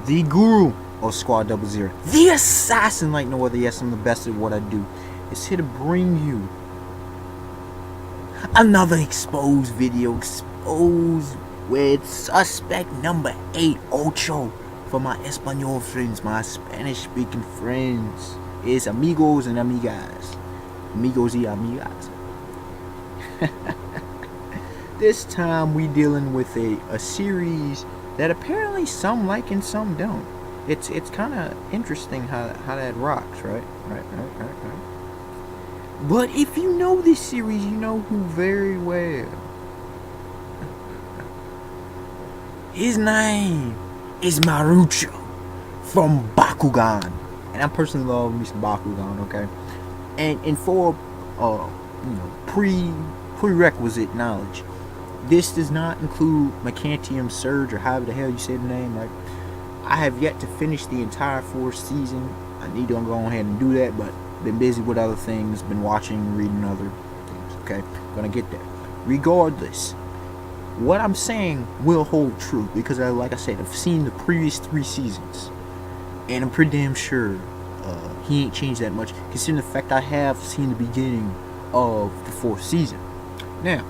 the guru of Squad 00, the assassin like no other. Yes, I'm the best at what I do. Is here to bring you another exposed video, exposed with suspect number 8, Ocho. For my Espanol friends, my Spanish speaking friends, it's amigos and amigas, amigos y amigas. This time we dealing with a series that apparently some like and some don't. It's kind of interesting how that rocks, right? Right. But if you know this series, you know who very well. His name is Marucho from Bakugan, and I personally love me some Bakugan. Okay, and for prerequisite knowledge, this does not include Mecantium Surge or however the hell you say the name. Right? I have yet to finish the entire 4th season. I need to go ahead and do that, but been busy with other things, been watching, reading other things. Okay, gonna get there. Regardless, what I'm saying will hold true because, like I said, I've seen the previous 3 seasons, and I'm pretty damn sure he ain't changed that much, considering the fact I have seen the beginning of the 4th season. Now,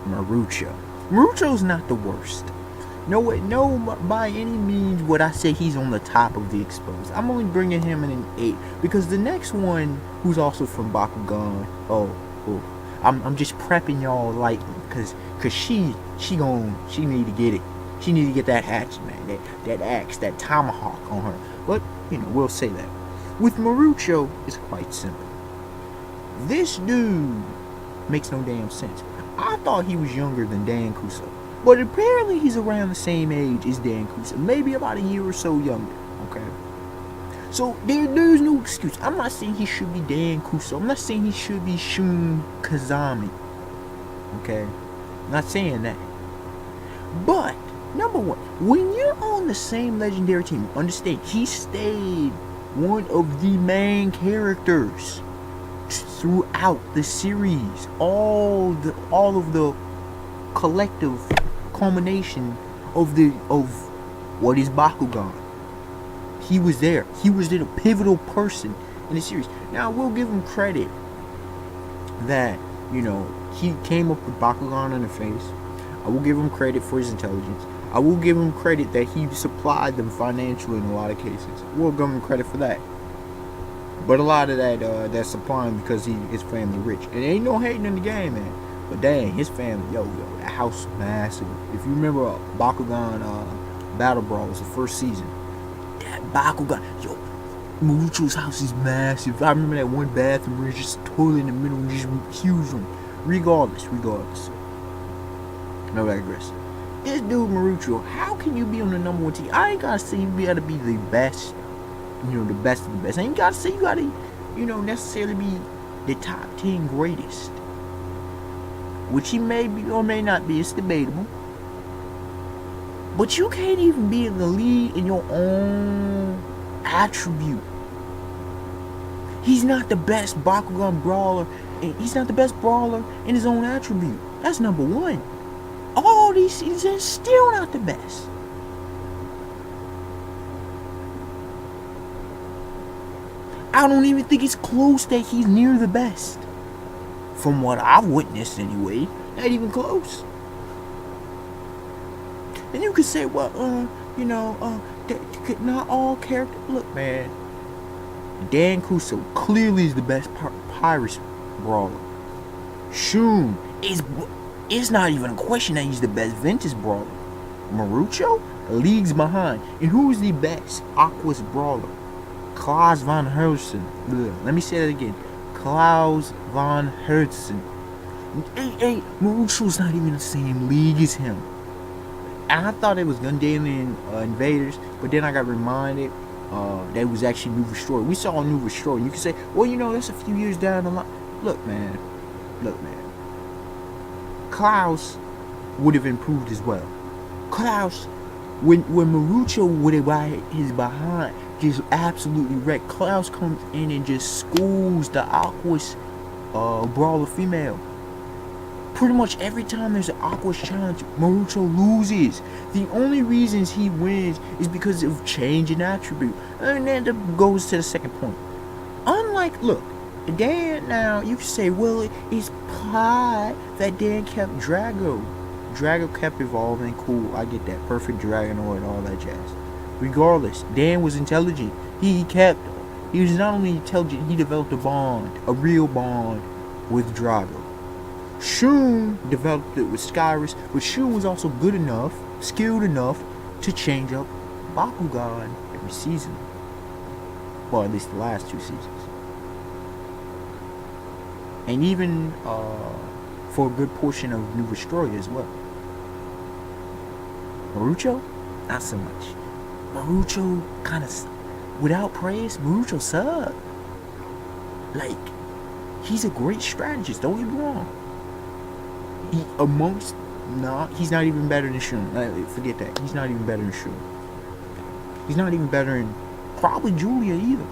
Marucho's not the worst. No, by any means would I say he's on the top of the exposed. I'm only bringing him in an 8 because the next one, who's also from Bakugan, I'm just prepping y'all lightly because she need to get it. She need to get that hatchet, man, that axe, that tomahawk on her. But we'll say that. With Marucho, it's quite simple. This dude makes no damn sense. I thought he was younger than Dan Kuso, but apparently he's around the same age as Dan Kuso, maybe about a year or so younger. Okay. So there's no excuse. I'm not saying he should be Dan Kuso. I'm not saying he should be Shun Kazami. Okay? I'm not saying that. But, number one, when you're on the same legendary team, understand, he stayed one of the main characters throughout the series. All of the collective culmination of what is Bakugan. He was there. He was the pivotal person in the series. Now, I will give him credit that, he came up with Bakugan in the face. I will give him credit for his intelligence. I will give him credit that he supplied them financially in a lot of cases. We'll give him credit for that. But a lot of that, that's supplying because his family rich. And ain't no hating in the game, man. But dang, his family, that house was massive. If you remember Bakugan Battle Brawl was the 1st season. Bakugan, Marucho's house is massive. I remember that one bathroom where it's just a toilet in the middle and just a huge room. Regardless. No digress. This dude Marucho, how can you be on the number 1 team? I ain't gotta say you gotta be the best, the best of the best. I ain't gotta say you gotta, necessarily be the top 10 greatest. Which he may be or may not be, it's debatable. But you can't even be in the lead in your own attribute. He's not the best Bakugan brawler, and he's not the best brawler in his own attribute. That's number 1. All these seasons, still not the best. I don't even think it's close that he's near the best. From what I've witnessed anyway, not even close. And you could say, well, not all characters. Look, man, Dan Kuso clearly is the best Pirates brawler. Shun it's not even a question that he's the best vintage brawler. Marucho, leagues behind. And who's the best Aqua's brawler? Klaus von Herzen. Let me say that again. Klaus von Herzen. Hey, Marucho's not even in the same league as him. And I thought it was Gundam Invaders, but then I got reminded that it was actually New Destroyer. We saw a New Destroyer. You can say, well, that's a few years down the line. Look, man. Klaus would have improved as well. Klaus, when Marucho would have got his behind, just absolutely wrecked. Klaus comes in and just schools the Aqua's brawler female. Pretty much every time there's an Aqua's challenge, Marucho loses. The only reasons he wins is because of change in attribute. And then that goes to the second point. Unlike, look, Dan, now you can say, well, it's plot that Dan kept Drago. Drago kept evolving, cool, I get that. Perfect Dragonoid, all that jazz. Regardless, Dan was intelligent. He was not only intelligent, he developed a bond, a real bond with Drago. Shun developed it with Skyrus, but Shun was also good enough, skilled enough to change up Bakugan every season. Well, at least the last 2 seasons. And even for a good portion of New Vestroia as well. Marucho? Not so much. Marucho kind of, without praise, Marucho sucked. Like, he's a great strategist, don't get me wrong. He's not even better than Shun. Forget that. He's not even better than Shun. He's not even better than probably Julia either.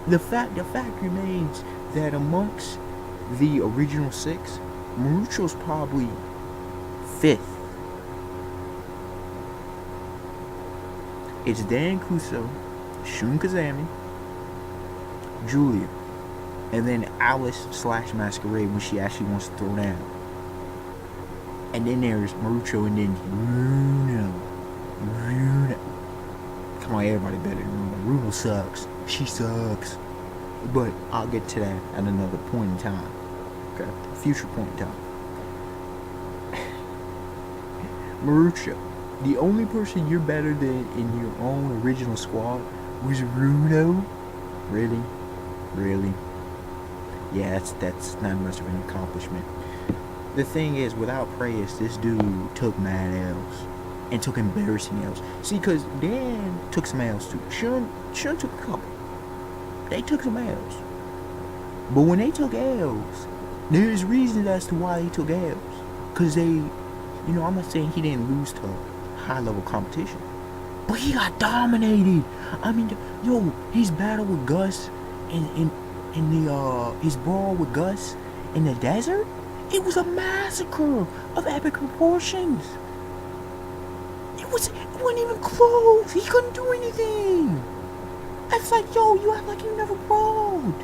The fact remains that amongst the original 6, Marucho's probably 5th. It's Dan Kuso, Shun Kazami, Julia, and then Alice/Masquerade when she actually wants to throw down. And then there's Marucho and then Runo. Come on, everybody better than Runo. Runo sucks. She sucks. But I'll get to that at another point in time. Okay? A future point in time. Marucho. The only person you're better than in your own original squad was Runo? Really? Really? Yeah, that's not much of an accomplishment. The thing is, without praise, this dude took mad L's. And took embarrassing L's. See, because Dan took some L's too. Shun took a couple. They took some L's. But when they took L's, there's reasons as to why they took L's. Because they, I'm not saying he didn't lose to high-level competition. But he got dominated. I mean, his battle with Gus in his brawl with Gus in the desert, it was a massacre of epic proportions. It wasn't even close. He couldn't do anything. It's like, you act like you never brawled.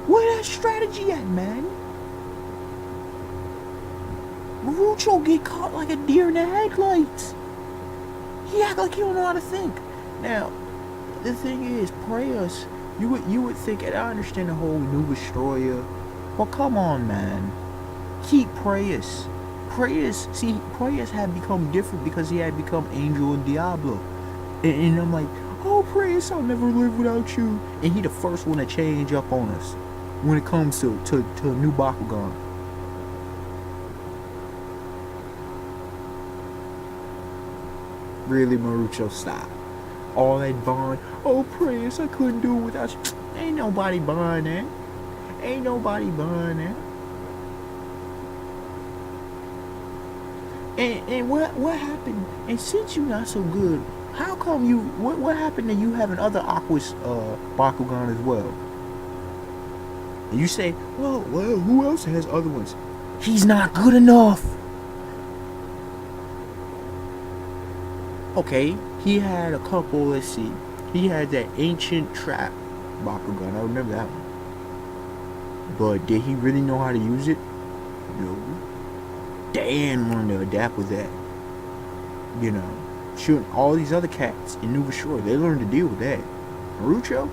Where that strategy at, man? Marucho get caught like a deer in the headlights. He act like he don't know how to think. Now, the thing is, Prayers, you would think, and I understand the whole New Vestroia, but come on, man. Keep Prayers. Prayers had become different because he had become Angel and Diablo. And I'm like, Prayers, I'll never live without you. And he the first one to change up on us when it comes to new Bakugan. Really, Marucho, stop. All that bond. Prayers, I couldn't do it without you. Ain't nobody buying that. Ain't nobody buying that. And what happened? And since you're not so good, how come what happened to you having other Aqua's Bakugan as well? And you say, well, who else has other ones? He's not good enough. Okay, he had a couple, let's see. He had that ancient trap Bakugan, I remember that one. But did he really know how to use it? No. Dan learned to adapt with that. Shooting all these other cats in New Vestroia, they learned to deal with that. Marucho?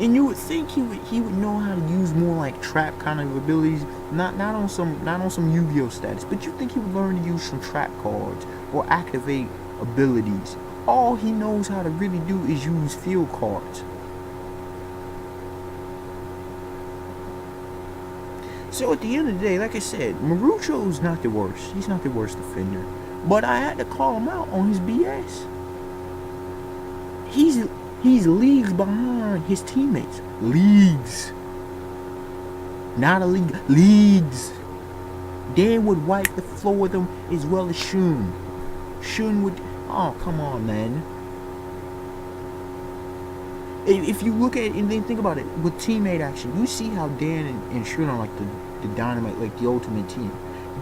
And you would think he would know how to use more like trap kind of abilities, not on some Yu-Gi-Oh status, but you think he would learn to use some trap cards or activate abilities. All he knows how to really do is use field cards. So at the end of the day, like I said, Marucho's not the worst. He's not the worst defender. But I had to call him out on his BS. He's leagues behind his teammates. Leagues. Not a league. Leagues. Dan would wipe the floor with them as well as Shun. Shun would... Oh, come on, man. If you look at it and then think about it with teammate action, you see how Dan and Shun are like the dynamite, like the ultimate team.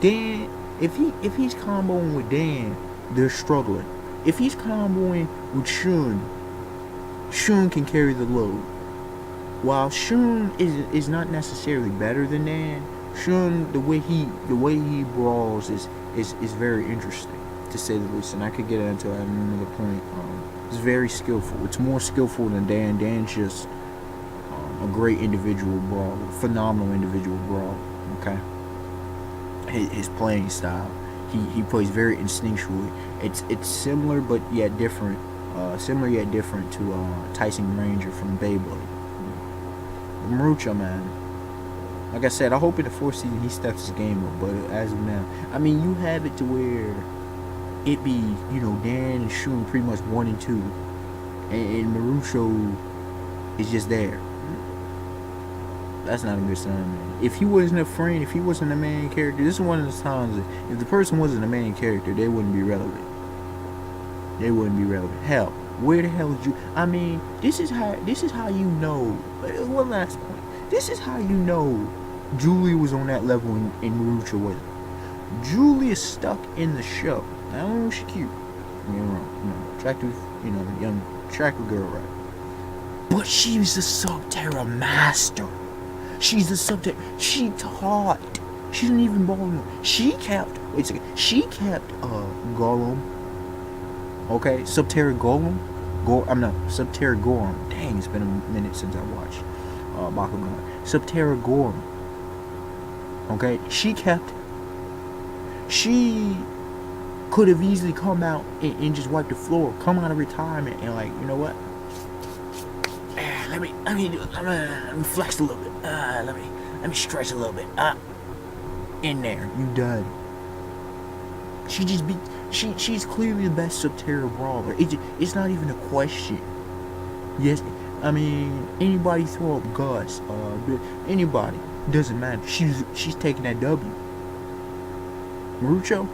Dan, if he's comboing with Dan, they're struggling. If he's comboing with Shun, Shun can carry the load. While Shun is not necessarily better than Dan, Shun the way he brawls is very interesting, to say the least. And I could get into that at another point. It's very skillful. It's more skillful than Dan. Dan's just a great individual brawl, phenomenal individual brawl. Okay, his playing style, he plays very instinctually. It's similar but yet different. Similar yet different to Tyson Ranger from Beyblade. Marucho, man. Like I said, I hope in the fourth season he steps his game up. But as of now, I mean, you have it to where it be, Dan and Shun pretty much 1 and 2, and Marucho is just there. That's not a good sign, man. If he wasn't a friend, if he wasn't a main character, this is one of the times that if the person wasn't a main character, they wouldn't be relevant. They wouldn't be relevant. Hell, where the hell is you? I mean, this is how you know. One last point. This is how you know Julie was on that level and Marucho wasn't. Julie is stuck in the show. I don't know if she's cute. You're wrong. Attractive, young, attractive girl, right? But she's the Subterra master. She's the Subterra. She taught. She didn't even ball him. She kept. Wait a second. She kept Gollum. Okay, Subterra Gollum. Subterra Gollum. Dang, it's been a minute since I watched Bakugan. Subterra Gollum. Okay, she kept. She could have easily come out and just wiped the floor, come out of retirement, and like, you know what? Let me flex a little bit. Let me stretch a little bit. In there, you done. She's clearly the best Subterra brawler. It's not even a question. Yes, I mean, anybody throw up Gus, anybody, doesn't matter. She's taking that W. Marucho,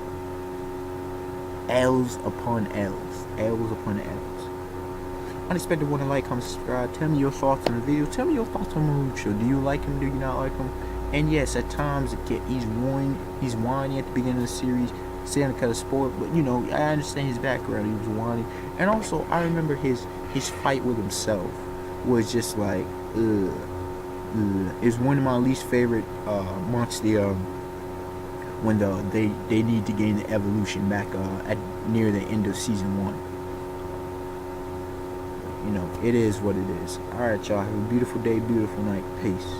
L's upon L's. L's upon L's. Unexpected one to like, comment, subscribe. Tell me your thoughts on the video. Tell me your thoughts on Marucho. Do you like him? Do you not like him? And yes, at times he's whiny at the beginning of the series. Saying kind of spoiled, but I understand his background. He was whiny. And also I remember his fight with himself was just like It's one of my least favorite months when they need to gain the evolution back at near the end of season 1. It is what it is. Alright, y'all, have a beautiful day, beautiful night. Peace.